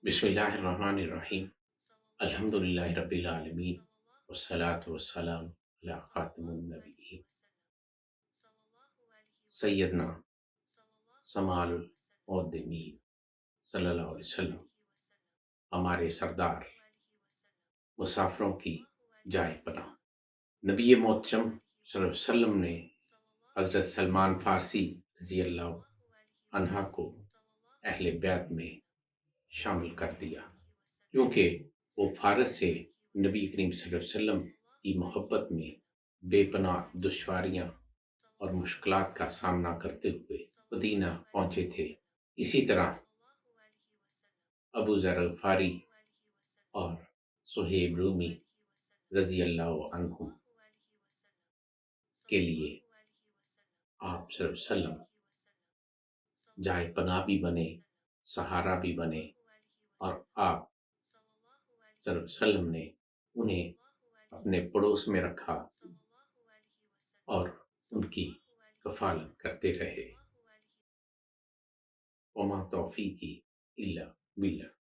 بسم اللہ الرحمن الرحیم۔ الحمد للہ رب العالمین، والصلاة والسلام علی خاتم النبیین سیدنا سمال المقدمین صلی اللہ علیہ وسلم، ہمارے سردار، مسافروں کی جائے پناہ، نبی محتشم صلی اللہ علیہ وسلم نے حضرت سلمان فارسی رضی اللہ عنہ کو اہل بیت میں شامل کر دیا، کیونکہ وہ فارس سے نبی کریم صلی اللہ علیہ وسلم کی محبت میں بے پناہ دشواریاں اور مشکلات کا سامنا کرتے ہوئے مدینہ پہنچے تھے۔ اسی طرح ابو ذر غفاری اور صہیب رومی رضی اللہ عنہم کے لیے آپ صلی اللہ علیہ وسلم جائے پناہ بھی بنے، سہارا بھی بنے، اور آپ صلی اللہ علیہ وسلم نے انہیں اپنے پڑوس میں رکھا اور ان کی کفالت کرتے رہے۔ وما توفیقی الا باللہ۔